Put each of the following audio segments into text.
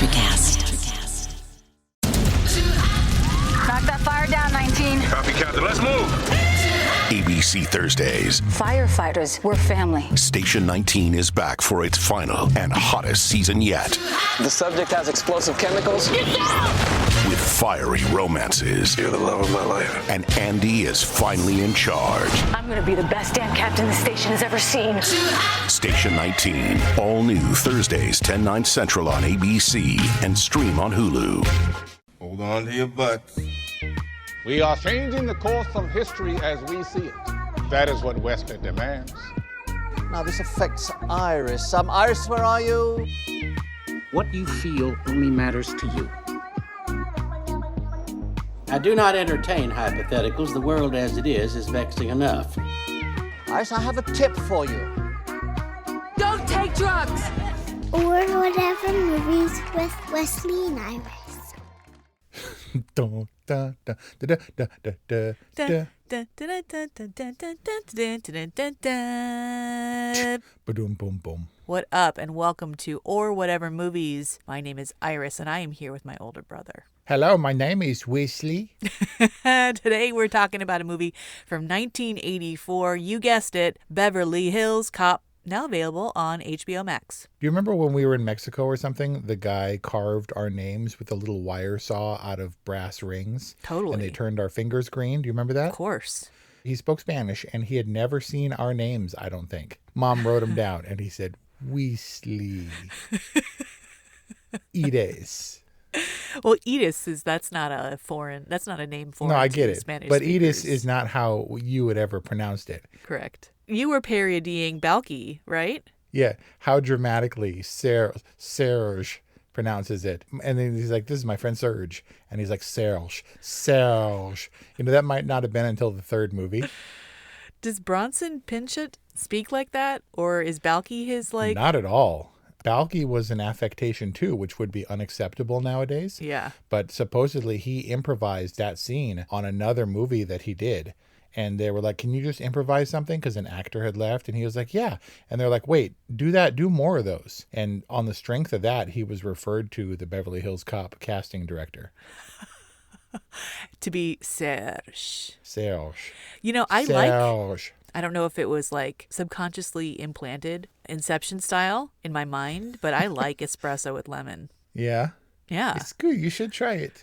Electrocast. Knock that fire down, 19. Copy, Captain. Let's move. ABC Thursdays. Firefighters, we're family. Station 19 is back for its final and hottest season yet. The subject has explosive chemicals. Get down! With fiery romances. You're the love of my life. And Andy is finally in charge. I'm gonna be the best damn captain the station has ever seen. Station 19. All new Thursdays, 10/9 Central on ABC and stream on Hulu. Hold on to your butts. We are changing the course of history as we see it. That is what Wesley demands. Now this affects Iris. Iris, where are you? What you feel only matters to you. I do not entertain hypotheticals. The world as it is vexing enough. Iris, I have a tip for you. Don't take drugs! Or whatever movies with Wesley and Iris. What up, and welcome to Or Whatever Movies. My name is Iris, and I am here with my older brother. Hello, my name is Wesley. Today we're talking about a movie from 1984. You guessed it, Beverly Hills Cop. Now available on HBO Max. Do you remember when we were in Mexico or something, the guy carved our names with a little wire saw out of brass rings? Totally. And they turned our fingers green. Do you remember that? Of course. He spoke Spanish, and he had never seen our names, I don't think. Mom wrote them down, and he said, Wesley. Iris. Well, Edis that's not a name foreign. No, I get it. Spanish but speakers. Edis is not how you would ever pronounced it. Correct. You were parodying Balky, right? Yeah, how dramatically Serge pronounces it. And then he's like, this is my friend Serge. And he's like, Serge. You know, that might not have been until the third movie. Does Bronson Pinchot speak like that? Or is Balky his like... Not at all. Balky was an affectation too, which would be unacceptable nowadays. Yeah. But supposedly he improvised that scene on another movie that he did. And they were like, can you just improvise something? Because an actor had left. And he was like, yeah. And they're like, wait, do more of those. And on the strength of that, he was referred to the Beverly Hills Cop casting director. To be Serge. You know, Serge. I don't know if it was like subconsciously implanted Inception style in my mind, but I like espresso with lemon. Yeah? Yeah. It's good. You should try it.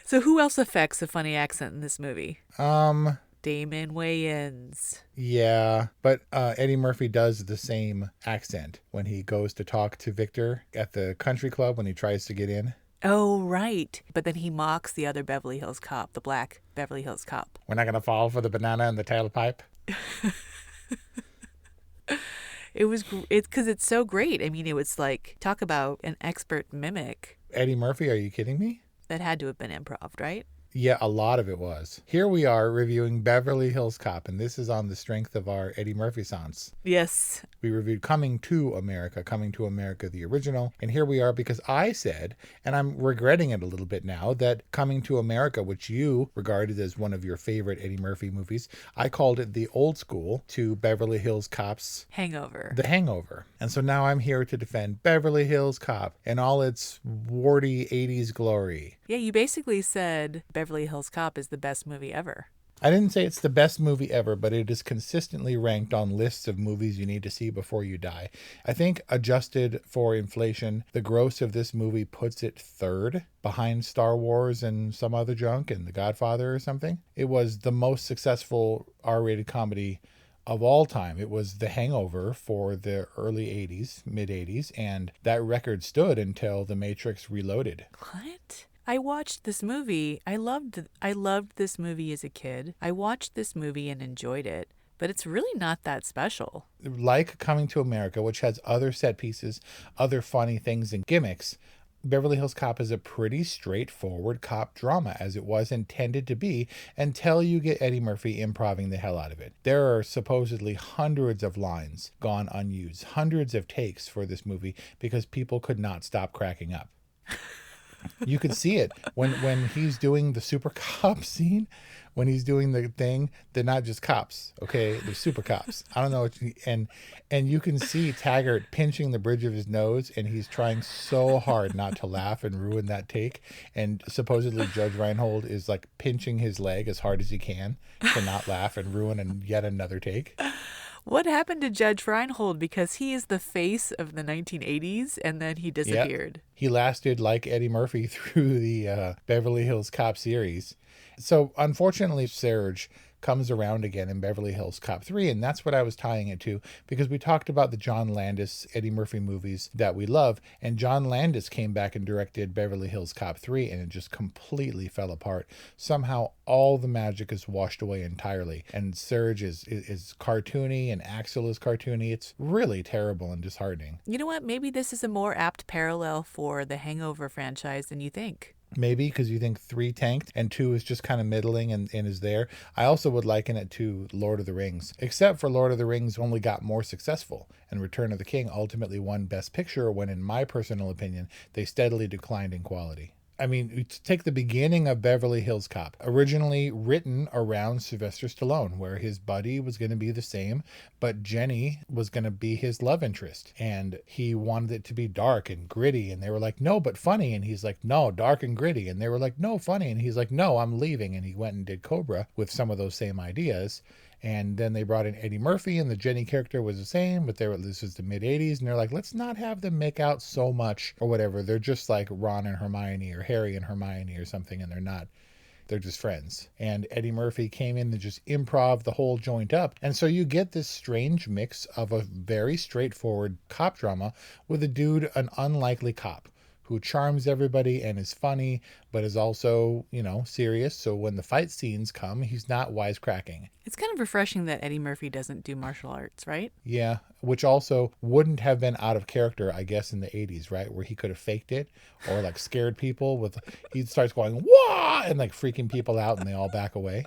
So who else affects a funny accent in this movie? Damon Wayans. Yeah, but Eddie Murphy does the same accent when he goes to talk to Victor at the country club when he tries to get in. Oh, right. But then he mocks the other Beverly Hills Cop, the black Beverly Hills Cop. We're not going to fall for the banana and the tailpipe. It's because it's so great. I mean, it was like, talk about an expert mimic. Eddie Murphy, are you kidding me? That had to have been improv, right? Yeah, a lot of it was. Here we are reviewing Beverly Hills Cop, and this is on the strength of our Eddie Murphy songs. Yes. We reviewed Coming to America, the original. And here we are because I said, and I'm regretting it a little bit now, that Coming to America, which you regarded as one of your favorite Eddie Murphy movies, I called it the old school to Beverly Hills Cop's Hangover. The Hangover. And so now I'm here to defend Beverly Hills Cop in all its warty 80s glory. Yeah, you basically said Beverly Hills Cop is the best movie ever. I didn't say it's the best movie ever, but it is consistently ranked on lists of movies you need to see before you die. I think adjusted for inflation, the gross of this movie puts it third behind Star Wars and some other junk and The Godfather or something. It was the most successful R-rated comedy of all time. It was The Hangover for the early 80s, mid 80s, and that record stood until The Matrix Reloaded. What? I watched this movie. I loved this movie as a kid. I watched this movie and enjoyed it, but it's really not that special. Like Coming to America, which has other set pieces, other funny things and gimmicks, Beverly Hills Cop is a pretty straightforward cop drama, as it was intended to be, until you get Eddie Murphy improving the hell out of it. There are supposedly hundreds of lines gone unused, hundreds of takes for this movie because people could not stop cracking up. You could see it when he's doing the super cop scene, when he's doing the thing. They're not just cops, okay? They're super cops. I don't know what and you can see Taggart pinching the bridge of his nose, and he's trying so hard not to laugh and ruin that take. And supposedly Judge Reinhold is like pinching his leg as hard as he can to not laugh and ruin yet another take. What happened to Judge Reinhold? Because he is the face of the 1980s, and then he disappeared. Yep. He lasted like Eddie Murphy through the Beverly Hills Cop series. So unfortunately, Serge comes around again in Beverly Hills Cop 3, and that's what I was tying it to, because we talked about the John Landis, Eddie Murphy movies that we love, and John Landis came back and directed Beverly Hills Cop 3, and it just completely fell apart. Somehow all the magic is washed away entirely, and Serge is cartoony, and Axel is cartoony. It's really terrible and disheartening. You know what? Maybe this is a more apt parallel for the Hangover franchise than you think. Maybe because you think 3 tanked and 2 is just kind of middling and is there. I also would liken it to Lord of the Rings, except for Lord of the Rings only got more successful, and Return of the King ultimately won Best Picture, when in my personal opinion, they steadily declined in quality. I mean, take the beginning of Beverly Hills Cop, originally written around Sylvester Stallone, where his buddy was going to be the same, but Jenny was going to be his love interest. And he wanted it to be dark and gritty. And they were like, no, but funny. And he's like, no, dark and gritty. And they were like, no, funny. And he's like, no, I'm leaving. And he went and did Cobra with some of those same ideas. And then they brought in Eddie Murphy, and the Jenny character was the same, but this was the mid-'80s, and they're like, let's not have them make out so much or whatever. They're just like Ron and Hermione, or Harry and Hermione or something, and they're not. They're just friends. And Eddie Murphy came in to just improv the whole joint up. And so you get this strange mix of a very straightforward cop drama with a dude, an unlikely cop, who charms everybody and is funny, but is also, serious. So when the fight scenes come, he's not wisecracking. It's kind of refreshing that Eddie Murphy doesn't do martial arts, right? Yeah, which also wouldn't have been out of character, I guess, in the 80s, right? Where he could have faked it or like scared people with, he starts going, wah, and like freaking people out, and they all back away.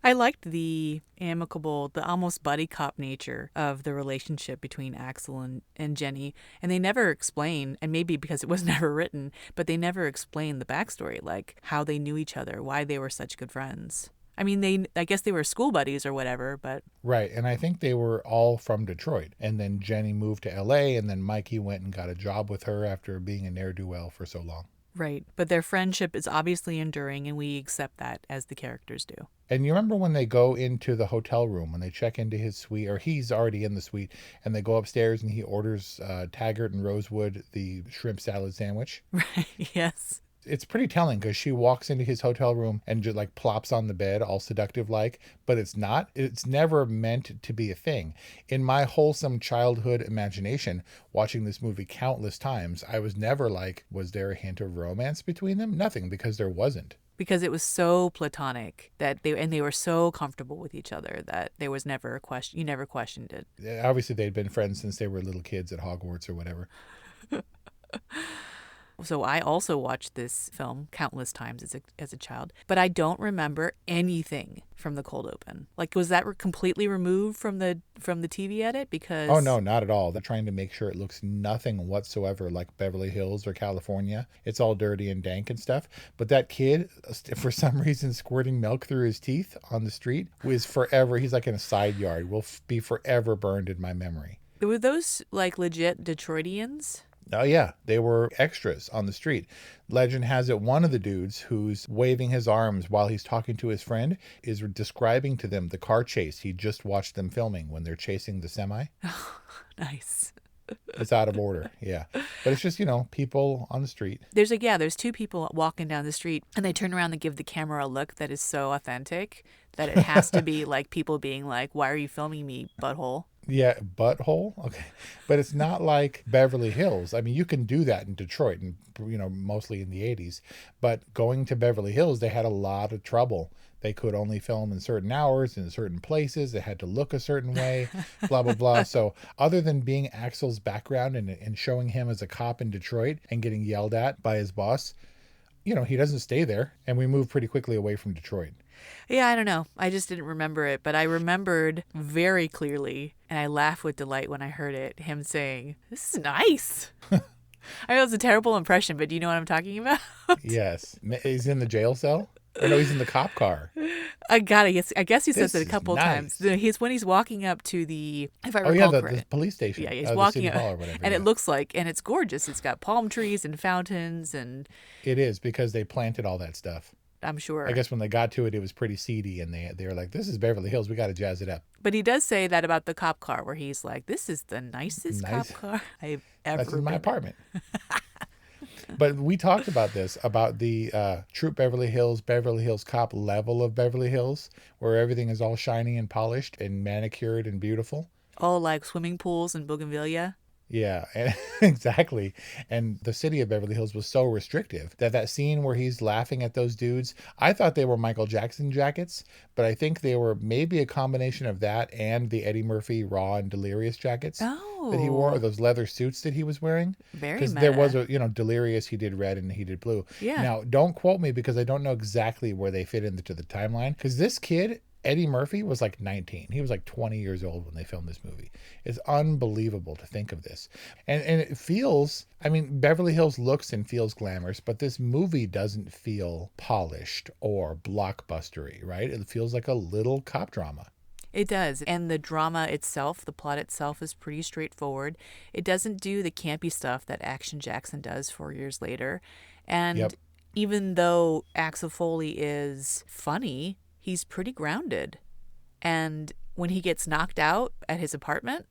I liked the amicable, the almost buddy cop nature of the relationship between Axel and Jenny. And they never explain, and maybe because it was never written, but they never explain the backstory, like how they knew each other, why they were such good friends. I mean, I guess they were school buddies or whatever, but... Right, and I think they were all from Detroit. And then Jenny moved to L.A., and then Mikey went and got a job with her after being a ne'er-do-well for so long. Right, but their friendship is obviously enduring, and we accept that as the characters do. And you remember when they go into the hotel room, when they check into his suite, or he's already in the suite, and they go upstairs and he orders Taggart and Rosewood the shrimp salad sandwich? Right, yes. It's pretty telling, because she walks into his hotel room and just like plops on the bed, all seductive like, but it's not. It's never meant to be a thing. In my wholesome childhood imagination, watching this movie countless times, I was never like, was there a hint of romance between them? Nothing, because there wasn't. Because it was so platonic that they were so comfortable with each other that there was never a question. You never questioned it. Obviously, they'd been friends since they were little kids at Hogwarts or whatever. So I also watched this film countless times as a child, but I don't remember anything from the cold open. Like, was that completely removed from the TV edit? Because oh no, not at all. They're trying to make sure it looks nothing whatsoever like Beverly Hills or California. It's all dirty and dank and stuff. But that kid, for some reason, squirting milk through his teeth on the street was forever. He's like in a side yard. Will be forever burned in my memory. Were those like legit Detroitians? Oh, yeah. They were extras on the street. Legend has it one of the dudes who's waving his arms while he's talking to his friend is describing to them the car chase he just watched them filming when they're chasing the semi. Oh, nice. It's out of order. Yeah. But it's just, people on the street. There's 2 people walking down the street, and they turn around and give the camera a look that is so authentic that it has to be like people being like, why are you filming me, butthole? Yeah, butthole. Okay. But it's not like Beverly Hills. I mean, you can do that in Detroit and, mostly in the 80s. But going to Beverly Hills, they had a lot of trouble. They could only film in certain hours, in certain places. They had to look a certain way, blah, blah, blah. So other than being Axel's background and showing him as a cop in Detroit and getting yelled at by his boss, he doesn't stay there. And we move pretty quickly away from Detroit. Yeah, I don't know. I just didn't remember it, but I remembered very clearly, and I laughed with delight when I heard it, him saying, "This is nice." I know it's a terrible impression, but do you know what I'm talking about? Yes. He's in the jail cell? Or no, he's in the cop car. I guess he says This it a is couple nice. times. He's when he's walking up to the, if I Oh, recall yeah, the correct. police station. Yeah, he's the walking city up, hall or whatever. and yeah. it looks like, and it's gorgeous. It's got palm trees and fountains, and It is because they planted all that stuff. I'm sure. I guess when they got to it, it was pretty seedy, and they were like, "This is Beverly Hills. We got to jazz it up." But he does say that about the cop car, where he's like, "This is the nicest Nice. cop car I've ever That's in my been in." apartment. But we talked about this, about the Troop Beverly Hills Cop level of Beverly Hills, where everything is all shiny and polished and manicured and beautiful. Oh, like swimming pools and bougainvillea. Yeah, exactly. And the city of Beverly Hills was so restrictive that scene where he's laughing at those dudes, I thought they were Michael Jackson jackets, but I think they were maybe a combination of that and the Eddie Murphy Raw and Delirious jackets that he wore, or those leather suits that he was wearing. Very Because meta. there was Delirious, he did red and he did blue. Yeah. Now, don't quote me because I don't know exactly where they fit into the timeline. Because this kid, Eddie Murphy, was like 19. He was like 20 years old when they filmed this movie. It's unbelievable to think of this. And it feels, I mean, Beverly Hills looks and feels glamorous, but this movie doesn't feel polished or blockbustery, right? It feels like a little cop drama. It does. And the drama itself, the plot itself, is pretty straightforward. It doesn't do the campy stuff that Action Jackson does 4 years later. And Yep. even though Axel Foley is funny, he's pretty grounded. And when he gets knocked out at his apartment,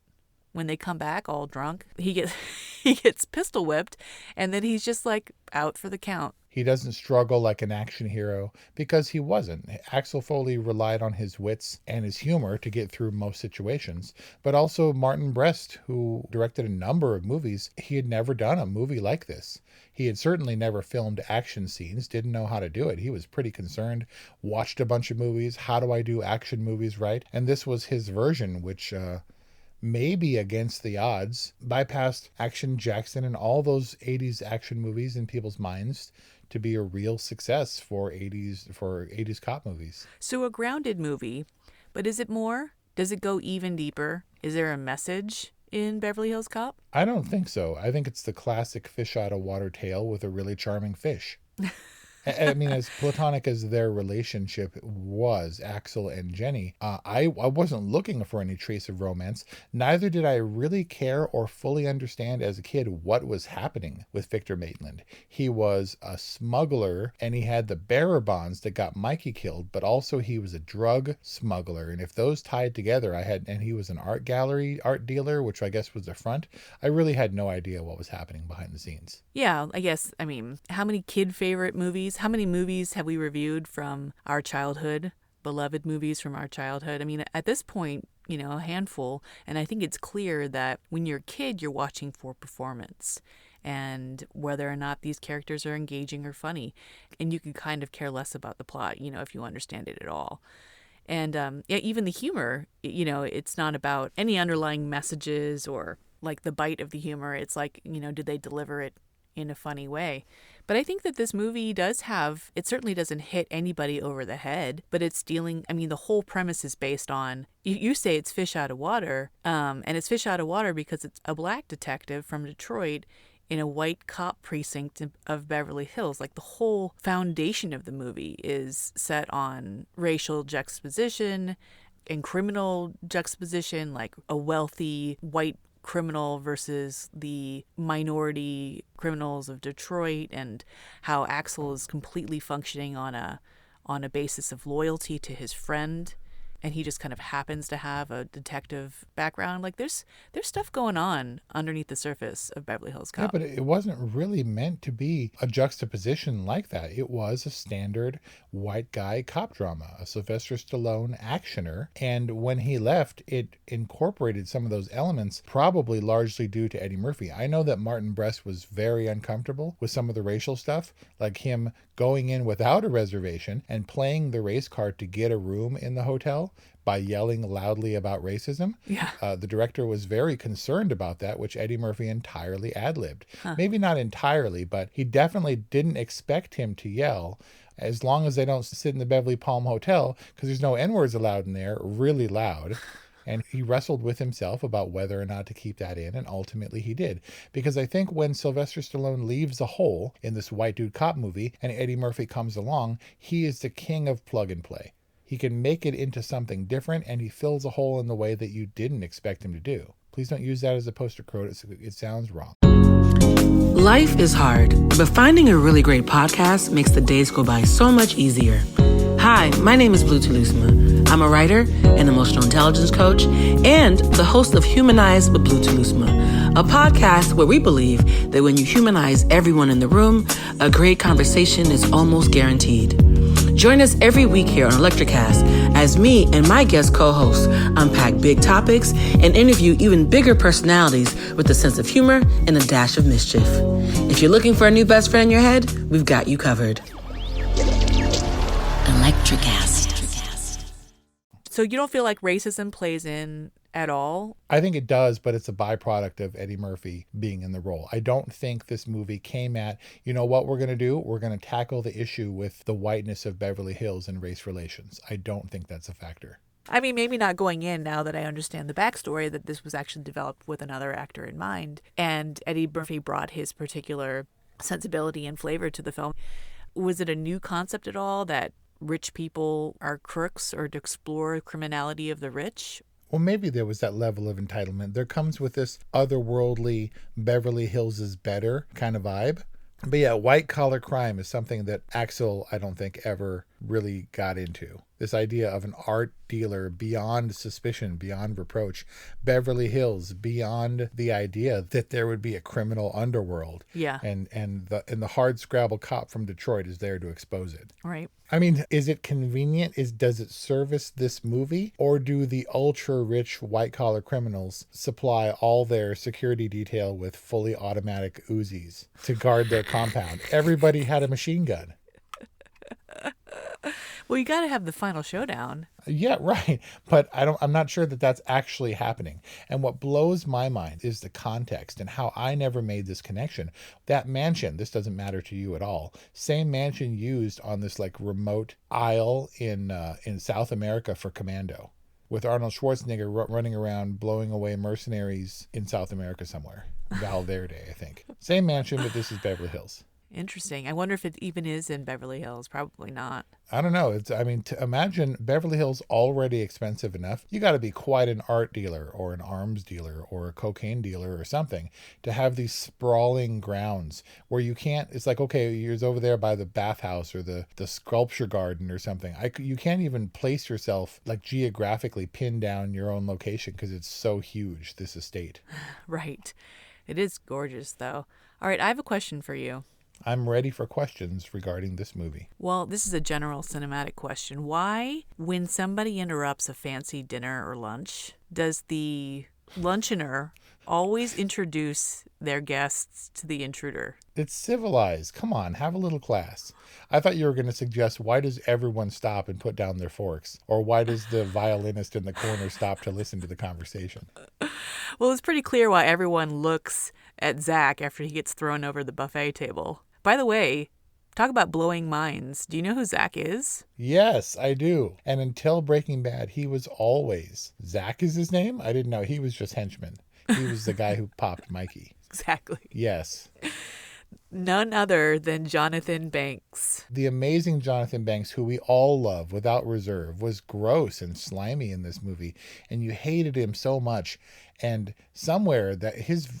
when they come back all drunk, he gets pistol whipped, and then he's just like out for the count. He doesn't struggle like an action hero because he wasn't. Axel Foley relied on his wits and his humor to get through most situations. But also Martin Brest, who directed a number of movies, he had never done a movie like this. He had certainly never filmed action scenes, didn't know how to do it. He was pretty concerned, watched a bunch of movies. How do I do action movies right? And this was his version, which maybe against the odds, bypassed Action Jackson and all those 80s action movies in people's minds to be a real success for 80s cop movies. So a grounded movie, but is it more? Does it go even deeper? Is there a message in Beverly Hills Cop? I don't think so. I think it's the classic fish out of water tale with a really charming fish. I mean, as platonic as their relationship was, Axel and Jenny, I wasn't looking for any trace of romance. Neither did I really care or fully understand as a kid what was happening with Victor Maitland. He was a smuggler, and he had the bearer bonds that got Mikey killed, but also he was a drug smuggler. And if those tied together, and he was an art dealer, which I guess was the front, I really had no idea what was happening behind the scenes. Yeah, I guess, I mean, how many kid favorite movies? How many movies have we reviewed from our childhood? Beloved movies from our childhood? I mean, at this point, a handful. And I think it's clear that when you're a kid, you're watching for performance and whether or not these characters are engaging or funny. And you can kind of care less about the plot, if you understand it at all. And even the humor, it's not about any underlying messages or like the bite of the humor. It's like, did they deliver it in a funny way? But I think that this movie it certainly doesn't hit anybody over the head, but it's dealing, I mean, the whole premise is based on, you say it's fish out of water, and it's fish out of water because it's a black detective from Detroit in a white cop precinct of Beverly Hills. Like the whole foundation of the movie is set on racial juxtaposition and criminal juxtaposition, like a wealthy white criminal versus the minority criminals of Detroit, and how Axel is completely functioning on a basis of loyalty to his friend, and he just kind of happens to have a detective background. Like there's stuff going on underneath the surface of Beverly Hills Cop. Yeah, but it wasn't really meant to be a juxtaposition like that. It was a standard white guy cop drama, a Sylvester Stallone actioner. And when he left, it incorporated some of those elements, probably largely due to Eddie Murphy. I know that Martin Brest was very uncomfortable with some of the racial stuff, like him going in without a reservation and playing the race card to get a room in the hotel by yelling loudly about racism. Yeah. The director was very concerned about that, which Eddie Murphy entirely ad-libbed. Maybe not entirely, but he definitely didn't expect him to yell, as long as they don't sit in the Beverly Palm Hotel, because there's no N-words allowed in there, really loud. And he wrestled with himself about whether or not to keep that in, and ultimately he did. Because I think when Sylvester Stallone leaves the hole in this white dude cop movie and Eddie Murphy comes along, he is the king of plug and play. He can make it into something different, and he fills a hole in the way that you didn't expect him to do. Please don't use that as a poster quote. It sounds wrong. Life is hard, but finding a really great podcast makes the days go by so much easier. Hi, my name is Blue Telusma. I'm a writer, an emotional intelligence coach, and the host of Humanize with Blue Telusma, a podcast where we believe that when you humanize everyone in the room, a great conversation is almost guaranteed. Join us every week here on Electricast as me and my guest co-hosts unpack big topics and interview even bigger personalities with a sense of humor and a dash of mischief. If you're looking for a new best friend in your head, we've got you covered. Electricast. So you don't feel like racism plays in at all? I think it does, but it's a byproduct of Eddie Murphy being in the role. I don't think this movie came at, you know what we're going to do? We're going to tackle the issue with the whiteness of Beverly Hills and race relations. I don't think that's a factor. I mean, maybe not going in now that I understand the backstory that this was actually developed with another actor in mind. And Eddie Murphy brought his particular sensibility and flavor to the film. Was it a new concept at all that rich people are crooks, or to explore criminality of the rich? Well, maybe there was that level of entitlement. There comes with this otherworldly Beverly Hills is better kind of vibe. But yeah, white collar crime is something that Axel, I don't think, ever really got into. This idea of an art dealer beyond suspicion, beyond reproach. Beverly Hills beyond the idea that there would be a criminal underworld. Yeah. And the hard scrabble cop from Detroit is there to expose it. Right. I mean, is it convenient? Does it service this movie? Or do the ultra rich white collar criminals supply all their security detail with fully automatic Uzis to guard their compound? Everybody had a machine gun. Well, you got to have the final showdown. Yeah, right. But I'm not sure that that's actually happening. And what blows my mind is the context and how I never made this connection. That mansion, this doesn't matter to you at all. Same mansion used on this like remote isle in South America for Commando, with Arnold Schwarzenegger running around blowing away mercenaries in South America somewhere. Val Verde, I think. Same mansion, but this is Beverly Hills. Interesting. I wonder if it even is in Beverly Hills. Probably not. I don't know. To imagine Beverly Hills already expensive enough. You got to be quite an art dealer or an arms dealer or a cocaine dealer or something to have these sprawling grounds where you can't. It's like, okay, you're over there by the bathhouse or the sculpture garden or something. You can't even place yourself like geographically pin down your own location because it's so huge, this estate. Right. It is gorgeous, though. All right, I have a question for you. I'm ready for questions regarding this movie. Well, this is a general cinematic question. Why, when somebody interrupts a fancy dinner or lunch, does the luncheoner always introduce their guests to the intruder? It's civilized. Come on, have a little class. I thought you were going to suggest, why does everyone stop and put down their forks? Or why does the violinist in the corner stop to listen to the conversation? Well, it's pretty clear why everyone looks at Zach after he gets thrown over the buffet table. By the way, talk about blowing minds. Do you know who Zach is? Yes, I do. And until Breaking Bad, he was always... Zach is his name? I didn't know. He was just henchman. He was the guy who popped Mikey. Exactly. Yes. None other than Jonathan Banks. The amazing Jonathan Banks, who we all love without reserve, was gross and slimy in this movie. And you hated him so much. And somewhere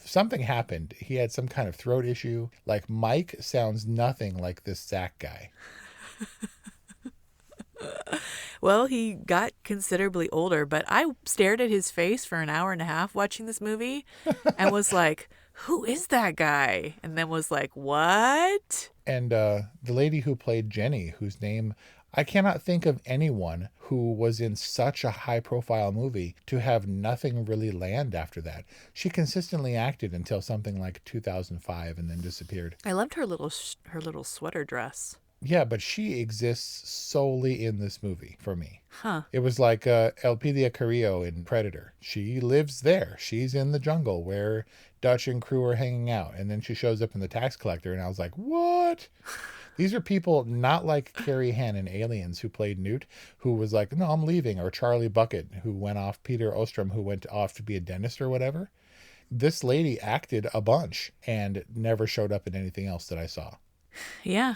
something happened. He had some kind of throat issue. Like, Mike sounds nothing like this Zach guy. Well, he got considerably older, but I stared at his face for an hour and a half watching this movie and was like, who is that guy? And then was like, what? And the lady who played Jenny, whose name... I cannot think of anyone who was in such a high-profile movie to have nothing really land after that. She consistently acted until something like 2005 and then disappeared. I loved her little sweater dress. Yeah, but she exists solely in this movie for me. Huh. It was like Elpidia Carrillo in Predator. She lives there. She's in the jungle where Dutch and crew are hanging out. And then she shows up in The Tax Collector, and I was like, what? These are people not like Carrie Henn in Aliens, who played Newt, who was like, no, I'm leaving, or Charlie Bucket, who went off, Peter Ostrom, who went off to be a dentist or whatever. This lady acted a bunch and never showed up in anything else that I saw. Yeah.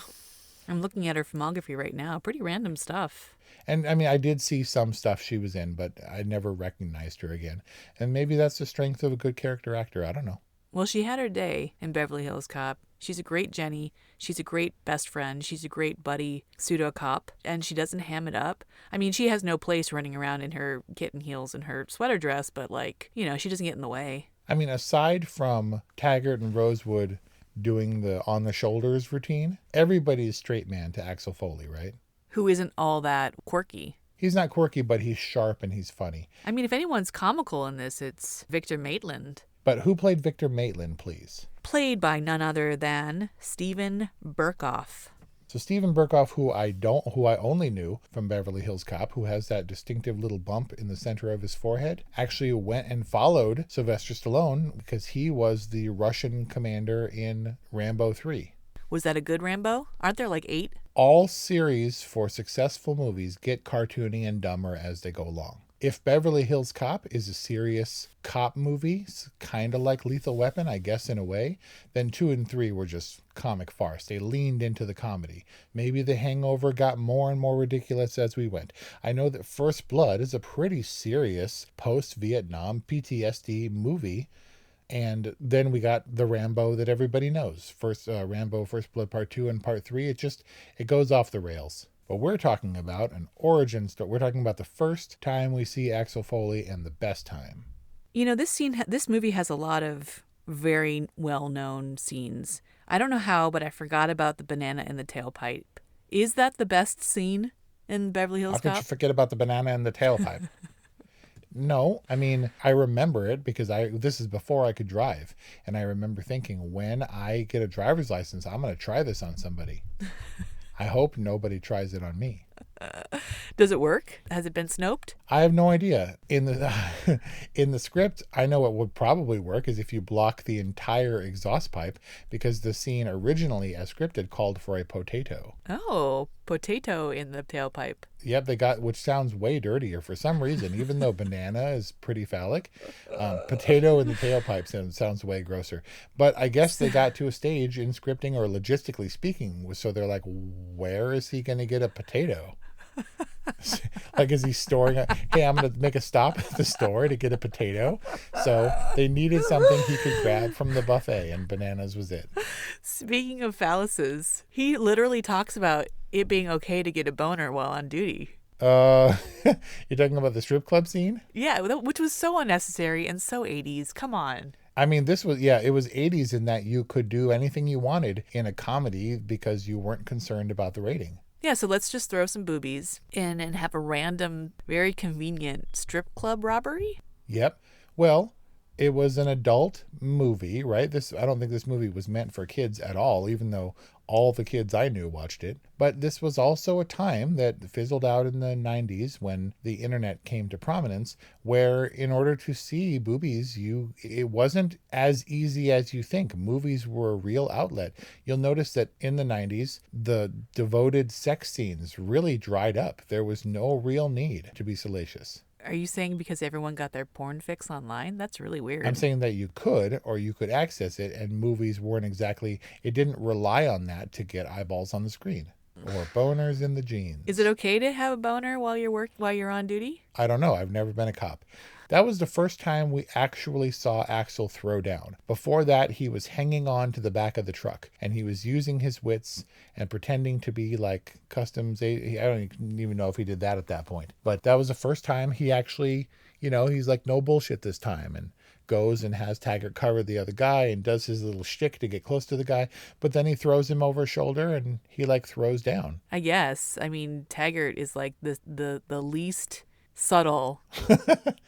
I'm looking at her filmography right now. Pretty random stuff. And I mean, I did see some stuff she was in, but I never recognized her again. And maybe that's the strength of a good character actor. I don't know. Well, she had her day in Beverly Hills Cop. She's a great Jenny. She's a great best friend. She's a great buddy pseudo cop. And she doesn't ham it up. I mean, she has no place running around in her kitten heels and her sweater dress, but like, you know, she doesn't get in the way. I mean, aside from Taggart and Rosewood doing the on the shoulders routine, everybody's straight man to Axel Foley, right? Who isn't all that quirky. He's not quirky, but he's sharp and he's funny. I mean, if anyone's comical in this, it's Victor Maitland. But who played Victor Maitland, please? Played by none other than Steven Berkoff. So Steven Berkoff, who I only knew from Beverly Hills Cop, who has that distinctive little bump in the center of his forehead, actually went and followed Sylvester Stallone because he was the Russian commander in Rambo 3. Was that a good Rambo? Aren't there like 8? All series for successful movies get cartoony and dumber as they go along. If Beverly Hills Cop is a serious cop movie, kind of like Lethal Weapon, I guess in a way, then 2 and 3 were just comic farce. They leaned into the comedy. Maybe The Hangover got more and more ridiculous as we went. I know that First Blood is a pretty serious post-Vietnam PTSD movie. And then we got the Rambo that everybody knows. Rambo, First Blood Part 2 and Part 3. It goes off the rails. But we're talking about an origin story. We're talking about the first time we see Axel Foley and the best time. You know, this movie has a lot of very well-known scenes. I don't know how, but I forgot about the banana in the tailpipe. Is that the best scene in Beverly Hills Cop? How could you forget about the banana in the tailpipe? No, I mean, I remember it because this is before I could drive. And I remember thinking, when I get a driver's license, I'm going to try this on somebody. I hope nobody tries it on me. Does it work? Has it been Snoped? I have no idea. In the script, I know it would probably work is if you block the entire exhaust pipe, because the scene originally, as scripted, called for a potato. Oh, potato in the tailpipe. Yep, which sounds way dirtier for some reason, even though banana is pretty phallic. Potato in the tailpipe sounds way grosser. But I guess they got to a stage in scripting, or logistically speaking, so they're like, where is he going to get a potato? Like, is he storing hey, I'm going to make a stop at the store to get a potato. So they needed something he could grab from the buffet, and bananas was it. Speaking of phalluses, he literally talks about it being okay to get a boner while on duty. You're talking about the strip club scene? Yeah, which was so unnecessary and so 80s. Come on. I mean, it was 80s in that you could do anything you wanted in a comedy because you weren't concerned about the rating. Yeah, so let's just throw some boobies in and have a random, very convenient strip club robbery? Yep. Well, it was an adult movie, right? I don't think this movie was meant for kids at all, even though all the kids I knew watched it. But this was also a time that fizzled out in the 90s when the internet came to prominence, where in order to see boobies, it wasn't as easy as you think. Movies were a real outlet. You'll notice that in the 90s, the devoted sex scenes really dried up. There was no real need to be salacious. Are you saying because everyone got their porn fix online? That's really weird. I'm saying that you could access it, and movies weren't exactly, it didn't rely on that to get eyeballs on the screen or boners in the jeans. Is it okay to have a boner while you're on duty? I don't know. I've never been a cop. That was the first time we actually saw Axel throw down. Before that, he was hanging on to the back of the truck, and he was using his wits and pretending to be like customs. I don't even know if he did that at that point. But that was the first time he actually, he's like, no bullshit this time, and goes and has Taggart cover the other guy and does his little shtick to get close to the guy. But then he throws him over his shoulder, and he throws down. I guess. I mean, Taggart is like the least subtle,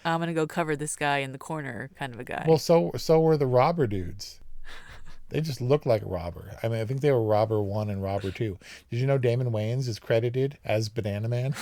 I'm gonna go cover this guy in the corner kind of a guy. Well, so were the robber dudes. They just looked like a robber. I mean, I think they were Robber 1 and Robber 2. Did you know Damon Wayans is credited as Banana Man?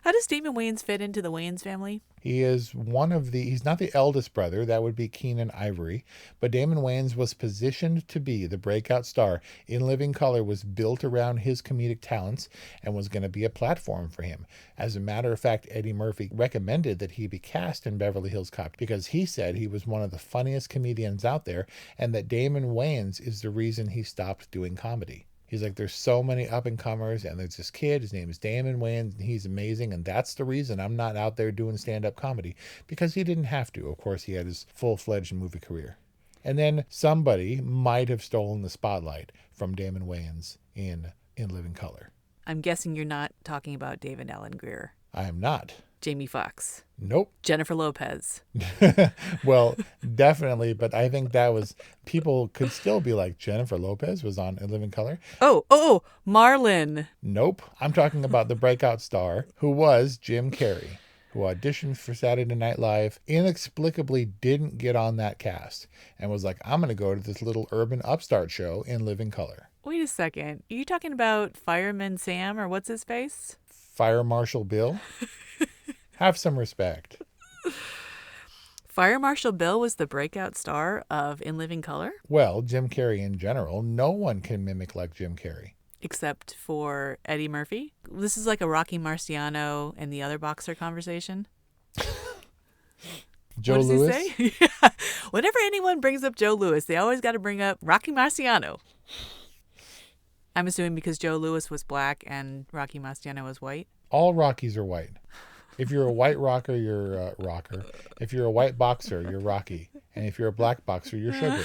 How does Damon Wayans fit into the Wayans family? He is he's not the eldest brother, that would be Keenan Ivory, but Damon Wayans was positioned to be the breakout star. In Living Color was built around his comedic talents and was going to be a platform for him. As a matter of fact, Eddie Murphy recommended that he be cast in Beverly Hills Cop because he said he was one of the funniest comedians out there and that Damon Wayans is the reason he stopped doing comedy. He's like, there's so many up-and-comers, and there's this kid, his name is Damon Wayans, and he's amazing, and that's the reason I'm not out there doing stand-up comedy, because he didn't have to. Of course, he had his full-fledged movie career. And then somebody might have stolen the spotlight from Damon Wayans in Living Color. I'm guessing you're not talking about David Alan Grier. I am not. Jamie Foxx. Nope. Jennifer Lopez. Well, definitely, but I think that was, people could still be like, Jennifer Lopez was on In Living Color. Oh, Marlon. Nope. I'm talking about the breakout star who was Jim Carrey, who auditioned for Saturday Night Live, inexplicably didn't get on that cast, and was like, I'm going to go to this little urban upstart show in Living Color. Wait a second. Are you talking about Fireman Sam, or what's his face? Fire Marshal Bill? Have some respect. Fire Marshal Bill was the breakout star of In Living Color? Well, Jim Carrey in general, no one can mimic like Jim Carrey. Except for Eddie Murphy? This is like a Rocky Marciano and the other boxer conversation. Joe what does Louis? He say? Yeah. Whenever anyone brings up Joe Louis, they always got to bring up Rocky Marciano. I'm assuming because Joe Louis was black and Rocky Marciano was white. All Rockies are white. If you're a white rocker, you're a rocker. If you're a white boxer, you're Rocky. And if you're a black boxer, you're Sugar.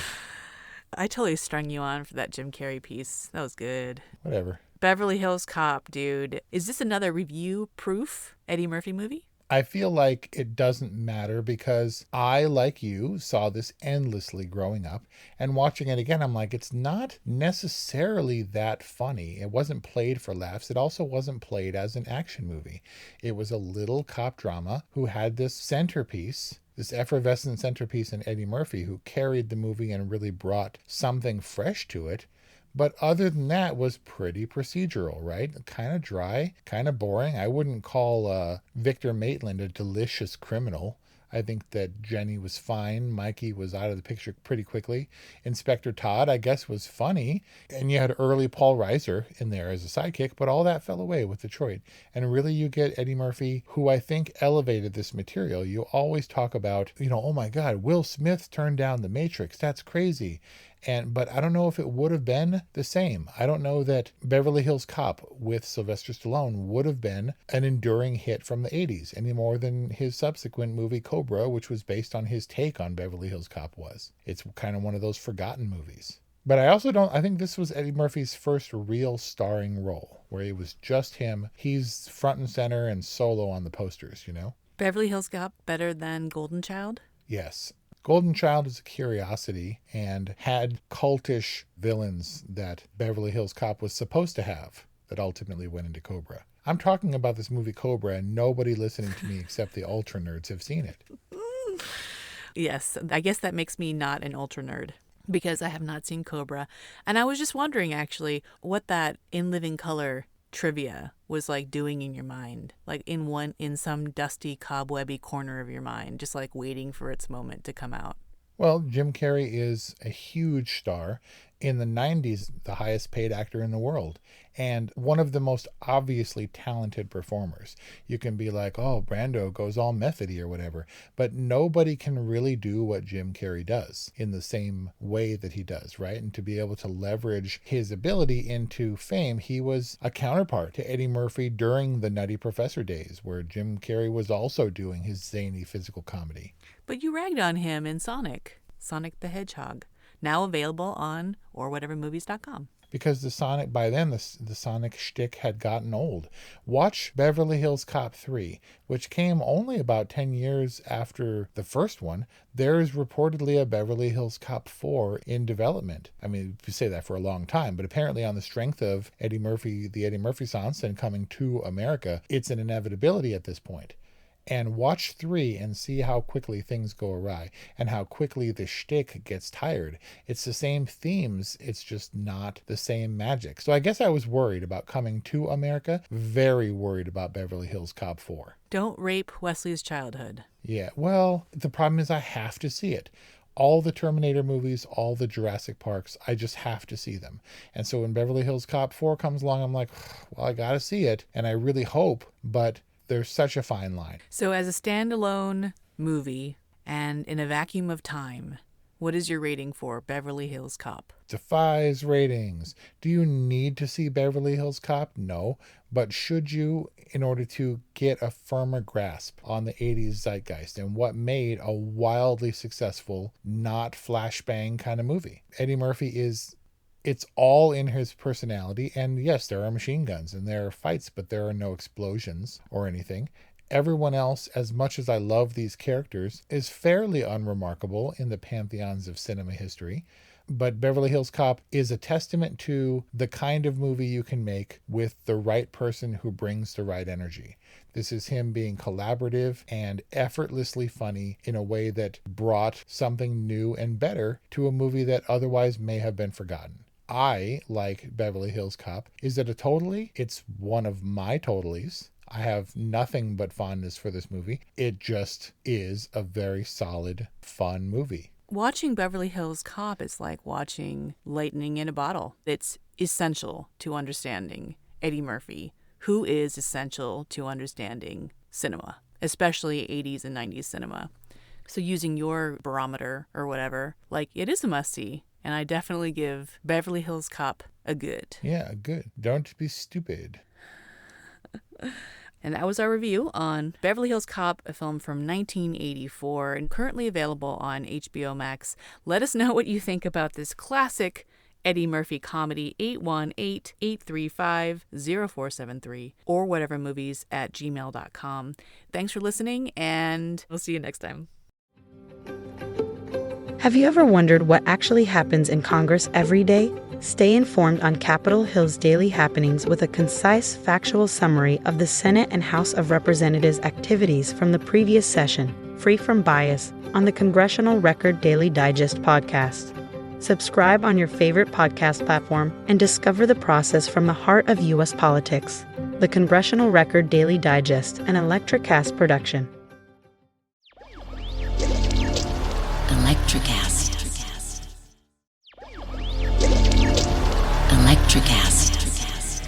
I totally strung you on for that Jim Carrey piece. That was good. Whatever. Beverly Hills Cop, dude. Is this another review-proof Eddie Murphy movie? I feel like it doesn't matter because I, like you, saw this endlessly growing up, and watching it again, I'm like, it's not necessarily that funny. It wasn't played for laughs. It also wasn't played as an action movie. It was a little cop drama who had this centerpiece, this effervescent centerpiece in Eddie Murphy, who carried the movie and really brought something fresh to it. But other than that, was pretty procedural, right? Kind of dry, kind of boring. I wouldn't call Victor Maitland a delicious criminal. I think that Jenny was fine. Mikey was out of the picture pretty quickly. Inspector Todd, I guess, was funny. And you had early Paul Reiser in there as a sidekick, but all that fell away with Detroit. And really you get Eddie Murphy, who I think elevated this material. You always talk about, oh my God, Will Smith turned down The Matrix. That's crazy. But I don't know if it would have been the same. I don't know that Beverly Hills Cop with Sylvester Stallone would have been an enduring hit from the 80s any more than his subsequent movie Cobra, which was based on his take on Beverly Hills Cop was. It's kind of one of those forgotten movies. But I think this was Eddie Murphy's first real starring role, where it was just him. He's front and center and solo on the posters, Beverly Hills Cop better than Golden Child? Yes. Golden Child is a curiosity and had cultish villains that Beverly Hills Cop was supposed to have that ultimately went into Cobra. I'm talking about this movie Cobra, and nobody listening to me except the ultra nerds have seen it. Yes, I guess that makes me not an ultra nerd because I have not seen Cobra. And I was just wondering, actually, what that In Living Color trivia was like doing in your mind, like in some dusty cobwebby corner of your mind, just like waiting for its moment to come out. Well, Jim Carrey is a huge star. In the 90s, the highest paid actor in the world, and one of the most obviously talented performers. You can be like, oh, Brando goes all methody or whatever, but nobody can really do what Jim Carrey does in the same way that he does, right? And to be able to leverage his ability into fame, he was a counterpart to Eddie Murphy during the Nutty Professor days, where Jim Carrey was also doing his zany physical comedy. But you ragged on him in Sonic the Hedgehog. Now available on orwhatevermovies.com. Because by then, the Sonic shtick had gotten old. Watch Beverly Hills Cop 3, which came only about 10 years after the first one. There is reportedly a Beverly Hills Cop 4 in development. I mean, you say that for a long time, but apparently on the strength of the Eddie Murphy Sons and coming to America, it's an inevitability at this point. and watch 3 and see how quickly things go awry and how quickly the shtick gets tired. It's the same themes, it's just not the same magic. So I guess I was worried about coming to America, very worried about Beverly Hills Cop 4. Don't rape Wesley's childhood. Yeah, well, the problem is I have to see it. All the Terminator movies, all the Jurassic Parks, I just have to see them. And so when Beverly Hills Cop 4 comes along, I'm like, well, I gotta see it. And I really hope, but there's such a fine line. So as a standalone movie and in a vacuum of time, what is your rating for Beverly Hills Cop? Defies ratings. Do you need to see Beverly Hills Cop? No. But should you, in order to get a firmer grasp on the 80s zeitgeist and what made a wildly successful, not flashbang kind of movie? Eddie Murphy it's all in his personality. And yes, there are machine guns and there are fights, but there are no explosions or anything. Everyone else, as much as I love these characters, is fairly unremarkable in the pantheons of cinema history. But Beverly Hills Cop is a testament to the kind of movie you can make with the right person who brings the right energy. This is him being collaborative and effortlessly funny in a way that brought something new and better to a movie that otherwise may have been forgotten. I, like Beverly Hills Cop, is it a totally? It's one of my totallys. I have nothing but fondness for this movie. It just is a very solid, fun movie. Watching Beverly Hills Cop is like watching lightning in a bottle. It's essential to understanding Eddie Murphy, who is essential to understanding cinema, especially 80s and 90s cinema. So using your barometer or whatever, like, it is a must-see. And I definitely give Beverly Hills Cop a good. Yeah, good. Don't be stupid. And that was our review on Beverly Hills Cop, a film from 1984 and currently available on HBO Max. Let us know what you think about this classic Eddie Murphy comedy, 818-835-0473 or whatevermovies@gmail.com. Thanks for listening, and we'll see you next time. Have you ever wondered what actually happens in Congress every day? Stay informed on Capitol Hill's daily happenings with a concise, factual summary of the Senate and House of Representatives' activities from the previous session, free from bias, on the Congressional Record Daily Digest podcast. Subscribe on your favorite podcast platform and discover the process from the heart of U.S. politics. The Congressional Record Daily Digest, an Electricast production. Electricast. Electricast.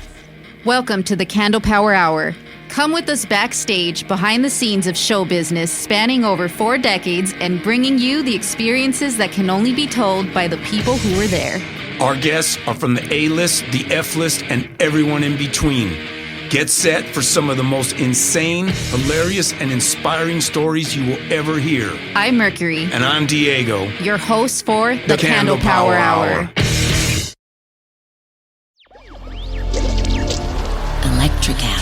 Welcome to the Candle Power Hour. Come with us backstage behind the scenes of show business spanning over 4 decades and bringing you the experiences that can only be told by the people who were there. Our guests are from the A-list, the F-list, and everyone in between. Get set for some of the most insane, hilarious, and inspiring stories you will ever hear. I'm Mercury. And I'm Diego. Your hosts for the Candle Power Hour. Electricast.